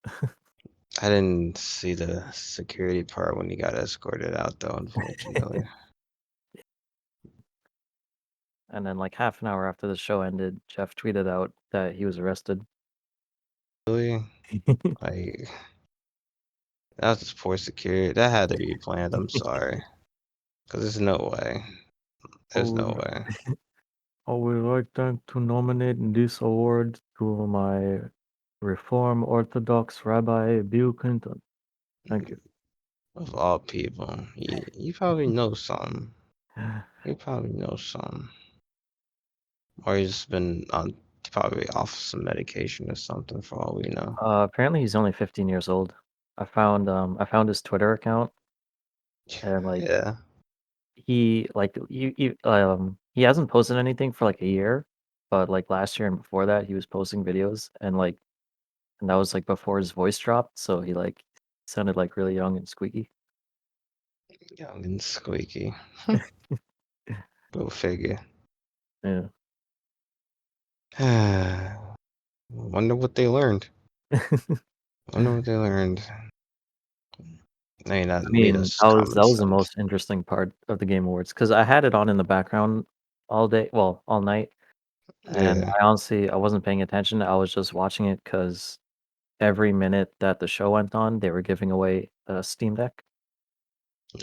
I didn't see the security part when he got escorted out, though, unfortunately. And then like half an hour after the show ended, Jeff tweeted out that he was arrested. Really? Like, that was just poor security. That had to be planned. I'm sorry. Because there's no way. There's no Oh, way. I would like them to nominate this award to my Reform Orthodox Rabbi Bill Clinton. Thank you. Of all people, you probably know something. You probably know something. Or he's been on probably off some medication or something for all we know. Apparently he's only 15 years old. I found his Twitter account and like Yeah. he hasn't posted anything for like a year, but like last year and before that he was posting videos and that was like before his voice dropped, so he like sounded like really young and squeaky. Young and squeaky. Go figure. Yeah. Wonder what they learned. Wonder what they learned. They not I made mean, us common that was the sense. most interesting part of the Game Awards because I had it on in the background all day, well, all night, and Yeah. I wasn't paying attention. I was just watching it because every minute that the show went on, they were giving away a Steam Deck.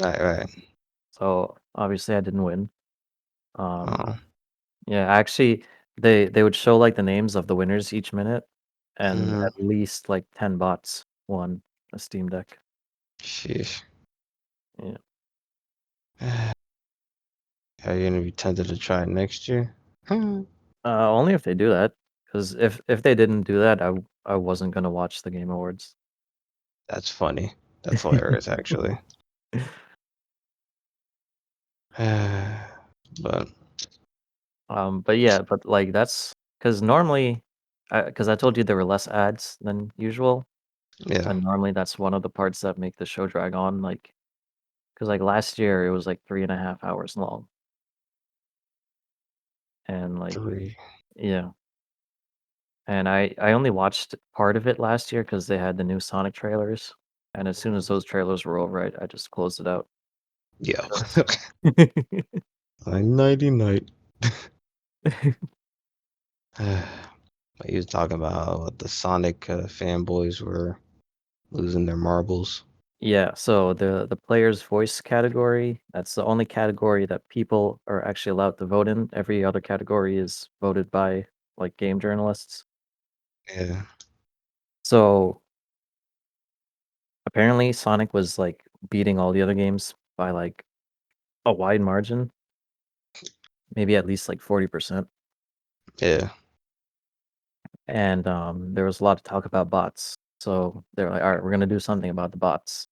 Right, right. So obviously I didn't win. Um, Oh. yeah, actually, they would show like the names of the winners each minute, and Mm-hmm. at least like 10 bots won a Steam Deck. Sheesh. Yeah. Are you gonna be tempted to try it next year? Only if they do that, because if they didn't do that, I wasn't gonna watch the Game Awards. That's funny. That's hilarious, actually. But But yeah, but like that's because normally, because I told you there were less ads than usual, yeah, and normally that's one of the parts that make the show drag on. Like, because like last year it was like 3.5 hours long, and like three. yeah, and I only watched part of it last year because they had the new Sonic trailers, and as soon as those trailers were over, I just closed it out. Yo, 'Cause- like nighty night. He was talking about how the Sonic fanboys were losing their marbles. Yeah, so the player's voice category, that's the only category that people are actually allowed to vote in. Every other category is voted by like game journalists. Yeah, So apparently Sonic was like beating all the other games by like a wide margin, maybe at least like 40%. yeah. And there was a lot of talk about bots. So they're like, all right, we're gonna do something about the bots.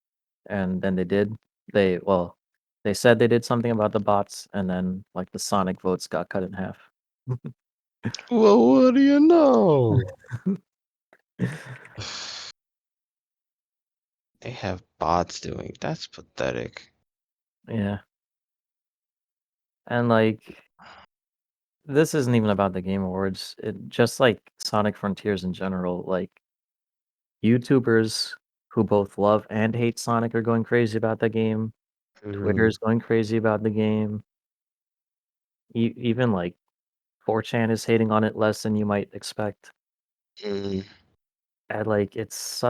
And then they did. Well, they said they did something about the bots, and then like the Sonic votes got cut in half. Well, what do you know? They have bots doing. That's pathetic. Yeah. And like this isn't even about the Game Awards. It just like Sonic Frontiers in general, like YouTubers who both love and hate Sonic are going crazy about the game. Twitter Hmm. is going crazy about the game. Even like 4chan is hating on it less than you might expect. Mm, And like it's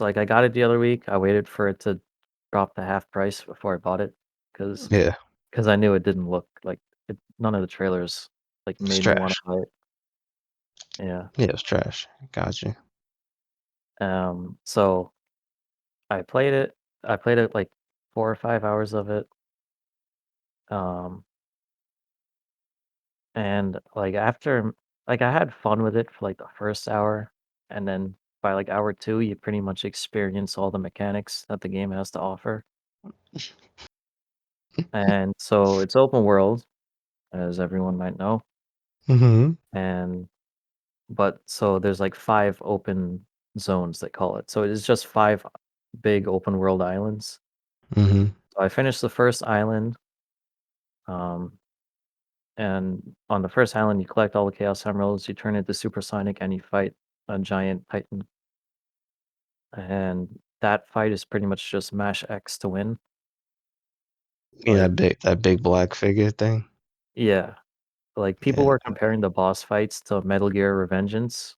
like I got it the other week. I waited for it to drop to half price before I bought it because yeah, I knew it didn't look like it. None of the trailers like it's made me want to trash. buy it. Yeah. Yeah, it's trash. Gotcha. So I played it. I played it like 4 or 5 hours of it. Um, and like after like I had fun with it for like the first hour, and then by like hour two, you pretty much experience all the mechanics that the game has to offer. And so it's open world, as everyone might know. Hmm. And but so there's like five open zones they call it. So it's just five big open world islands. Hmm. So I finished the first island. Um, and on the first island, you collect all the Chaos Emeralds, you turn into Supersonic, and you fight a giant titan, and that fight is pretty much just mash X to win. You know Like, that big black figure thing? yeah, like people Yeah. were comparing the boss fights to Metal Gear Revengeance,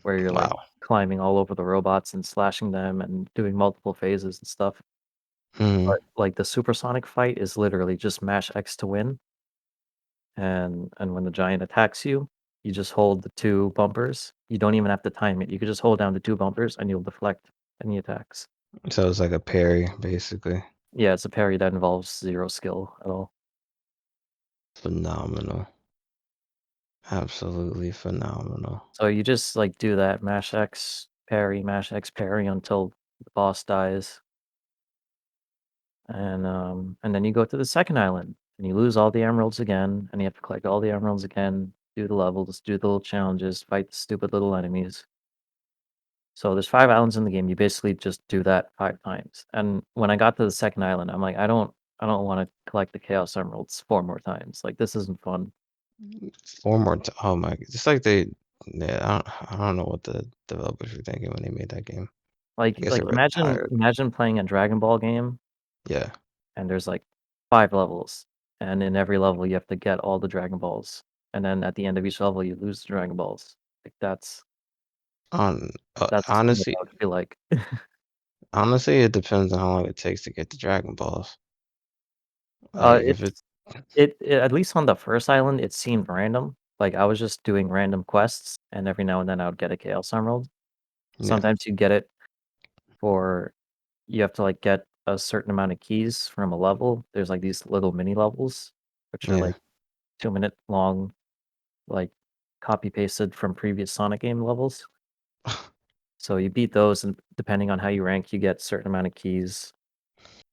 where you're like Wow. climbing all over the robots and slashing them and doing multiple phases and stuff. Mhm. But like the supersonic fight is literally just mash X to win, and when the giant attacks you, you just hold the two bumpers. You don't even have to time it. You could just hold down the two bumpers and you'll deflect any attacks. So it's like a parry, basically. Yeah, it's a parry that involves zero skill at all. Phenomenal. Absolutely phenomenal. So you just like do that mash X parry until the boss dies, and then you go to the second island and you lose all the emeralds again, and you have to collect all the emeralds again, do the levels, do the little challenges, fight the stupid little enemies. So there's 5 islands in the game, you basically just do that 5 times, and when I got to the second island, I'm like, I don't wanna collect the Chaos Emeralds 4 more times, like, this isn't fun. 4 more ti oh my it's like they yeah, I don't know what the developers were thinking when they made that game. I guess they Like, were imagine tired. imagine playing a Dragon Ball game, Yeah. and there's, like, 5 levels, and in every level, you have to get all the Dragon Balls, and then at the end of each level, you lose the Dragon Balls. Like, On that's what honestly that would feel like. honestly, it depends on how long it takes to get the Dragon Balls. Like, if it It at least on the first island, it seemed random, like, I was just doing random quests, and every now and then I would get a Chaos Emerald. yeah. Sometimes you get it for you have to, like, get a certain amount of keys from a level. There's, like, these little mini levels, which are, Yeah. like, 2-minute long, like, copy pasted from previous Sonic game levels. So you beat those, and depending on how you rank, you get certain amount of keys.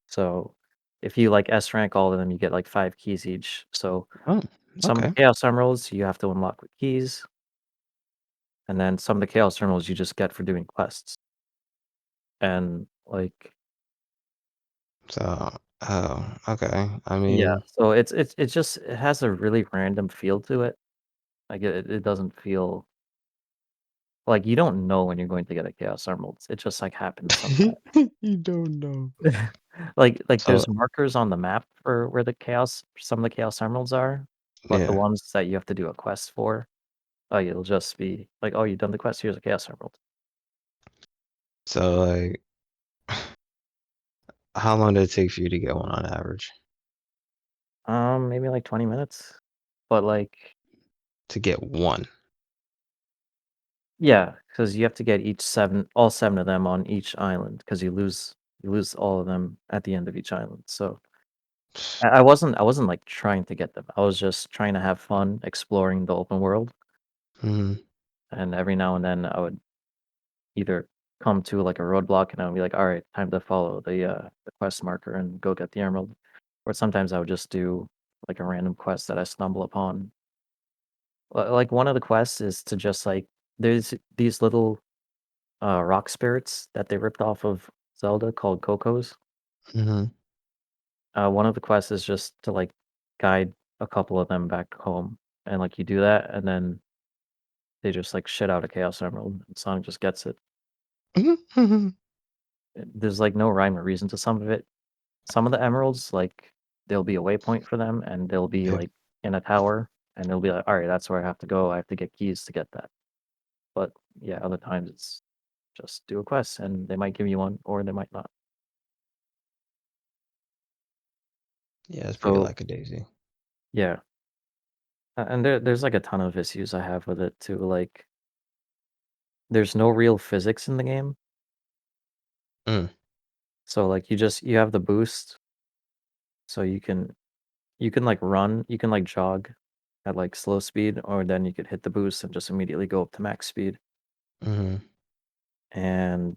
So if you, like, S rank all of them, you get, like, 5 keys each. So Oh, some of the okay. Chaos Emeralds you have to unlock with keys, and then some of the Chaos Emeralds you just get for doing quests. And, like, So oh, okay. I yeah, mean, so it's just it has a really random feel to it. Like, it doesn't feel like, you don't know when you're going to get a Chaos Emeralds. It just, like, happens sometimes. you don't know. Like, So there's markers on the map for where the chaos some of the Chaos Emeralds are, but the yeah. ones that you have to do a quest for, it'll just be like, "Oh, you've done the quest, here's a Chaos Emerald." So, like, how long did it take for you to get one on average? Maybe, like, 20 minutes? But, like, To get one? yeah, because you have to get each 7 all 7 of them on each island, because you lose all of them at the end of each island, so I wasn't, like, trying to get them, I was just trying to have fun exploring the open world, Mhm. and every now and then, I would either come to, like, a roadblock, and I would be like, "Alright, time to follow the quest marker and go get the emerald," or sometimes I would just do, like, a random quest that I stumble upon. Like, one of the quests is to just, like there's these little, rock spirits that they ripped off of Zelda called Cocos. Mhm. One of the quests is just to, like, guide a couple of them back home, and, like, you do that, and then they just, like, shit out a Chaos Emerald, and Sonic just gets it. There's, like, no rhyme or reason to some of it. Some of the emeralds, like, there'll be a waypoint for them, and they'll be, Yeah. like, in a tower, and they'll be like, "Alright, that's where I have to go, I have to get keys to get that." But, yeah, other times it's just do a quest, and they might give you one, or they might not. Yeah, it's pretty So, lackadaisy. yeah. And there's, like, a ton of issues I have with it too, like, there's no real physics in the game. Mm. So, like, you have the boost, so you can, like, run, you can, like, jog at, like, slow speed, or then you could hit the boost and just immediately go up to max speed. Mhm. And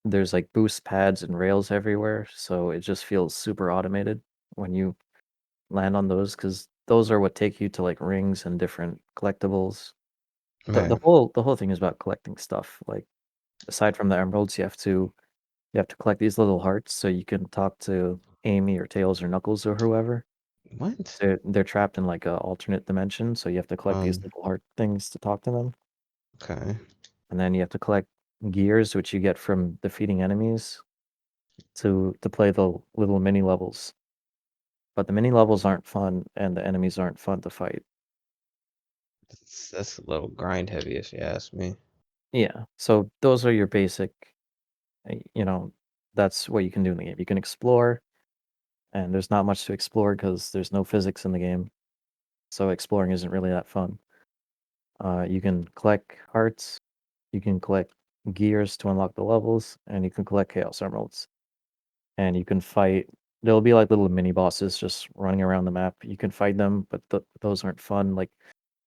there's, like, boost pads and rails everywhere, so it just feels super automated when you land on those, because those are what take you to, like, rings and different collectibles. The Right. whole thing is about collecting stuff, like, aside from the emeralds, you have to collect these little hearts so you can talk to Amy or Tails or Knuckles or whoever. What? They're trapped in, like, a alternate dimension, so you have to collect these Um, little heart things to talk to them. okay. and then you have to collect gears, which you get from defeating enemies to play the little mini levels. But the mini levels aren't fun, and the enemies aren't fun to fight. That's a little grind heavy, if you ask me. Yeah, so those are your basic, you know, that's what you can do in the game. You can explore, and there's not much to explore because there's no physics in the game, so exploring isn't really that fun. You can collect hearts, you can collect gears to unlock the levels, and you can collect chaos emeralds. And you can fight. There'll be like little mini bosses just running around the map. You can fight them, but those aren't fun. Like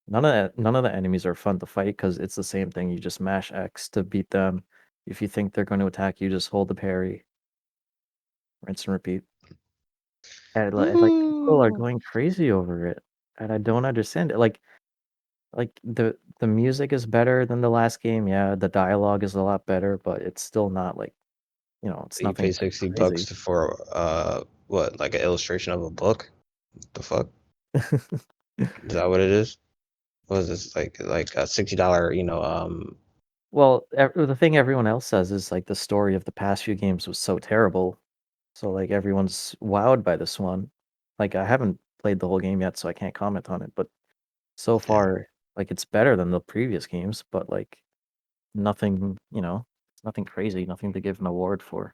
none of the enemies are fun to fight because it's the same thing. You just mash X to beat them. If you think they're going to attack you, just hold the parry, rinse and repeat. And like people are Ooh. going crazy over it, and I don't understand it. Like the music is better than the last game. Yeah, the dialogue is a lot better, but it's still not like it's You pay nothing $60 crazy. for what, like an illustration of a book? The fuck? Is that what it is? What is this like a $60, Well, the thing everyone else says is like the story of the past few games was so terrible. So like everyone's wowed by this one. Like I haven't played the whole game yet, so I can't comment on it, but so yeah, far like it's better than the previous games, but like nothing, nothing crazy, nothing to give an award for.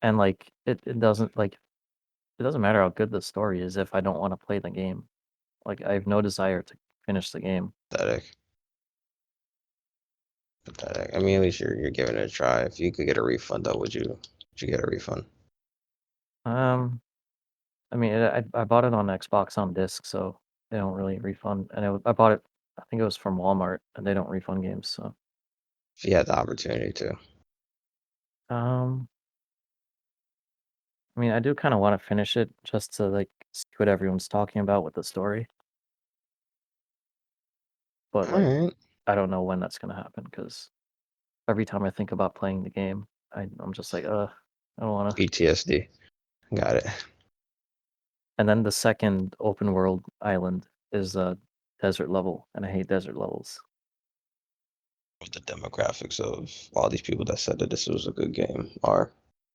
And like it doesn't matter how good the story is if I don't want to play the game. Like I have no desire to finish the game. pathetic. Pathetic. I mean, at least you're giving it a try. If you could get a refund though, would you get a refund? Um I mean, I bought it on Xbox on disc, so they don't really refund. And I bought it, I think it was from Walmart, and they don't refund games. So, If you had the opportunity to. um, I mean, I do kind of want to finish it just to like see what everyone's talking about with the story, but All like, right. I don't know when that's gonna happen because every time I think about playing the game, I'm just like, I don't wanna. PTSD. Got it. And then the second open world island is a desert level, and I hate desert levels. What the demographics of all these people that said that this was a good game are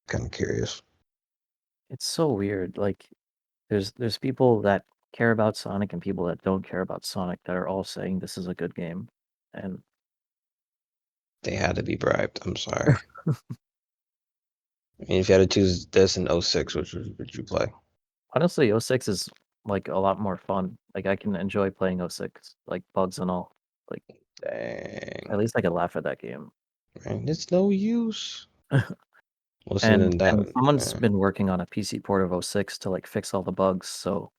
kind of curious. It's so weird. Like, there's people that care about Sonic and people that don't care about Sonic that are all saying this is a good game. And They had to be bribed. I'm sorry. I mean, if you had to choose this and '06, which would you play? honestly, '06 is like a lot more fun. Like I can enjoy playing '06, like bugs and all. Like at Dang. least I could laugh at that game. Man, it's no use. And Listening to that, and someone's man. been working on a PC port of '06 to like fix all the bugs, so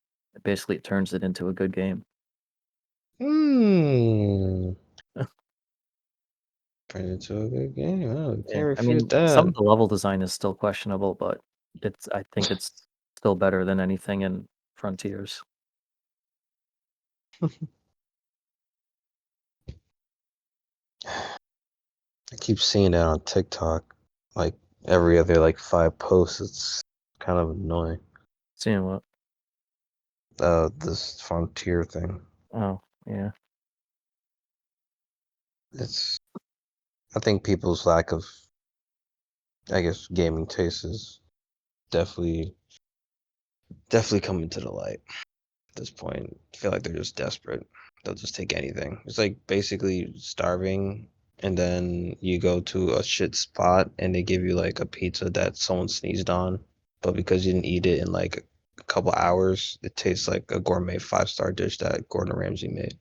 basically it turns it into a good game. Hmm. Turned into a good game. Oh, Yeah, can't I refute mean, some that. of the level design is still questionable, but I think it's still better than anything in Frontiers. I keep seeing that on TikTok, like every other like 5 posts. It's kind of annoying. Seeing what? This frontier thing. Oh, yeah. It's I think people's lack of, I guess, gaming taste is definitely definitely coming to the light at this point. I feel like they're just desperate. They'll just take anything. It's like basically starving, and then you go to a shit spot and they give you like a pizza that someone sneezed on, but because you didn't eat it in like a couple hours, it tastes like a gourmet 5-star dish that Gordon Ramsay made.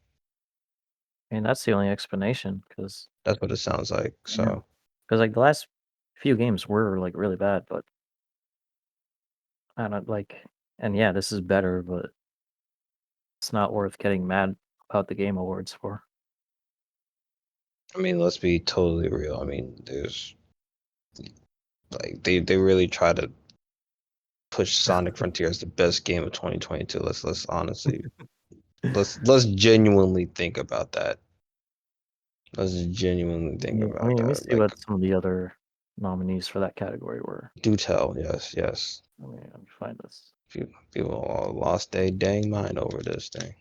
I mean, that's the only explanation, because That's what it sounds like. yeah, So, because like the last few games were like really bad, but I don't like, and yeah, this is better, but it's not worth getting mad about the game awards for. I mean, let's be totally real. I mean, there's like they really try to push Sonic Frontier as the best game of 2022. Let's honestly let's genuinely think about that. Let's genuinely think about Let me that. see what Like, some of the other nominees for that category were. do tell, yes, yes. Let me find this. People all lost their dang mind over this thing.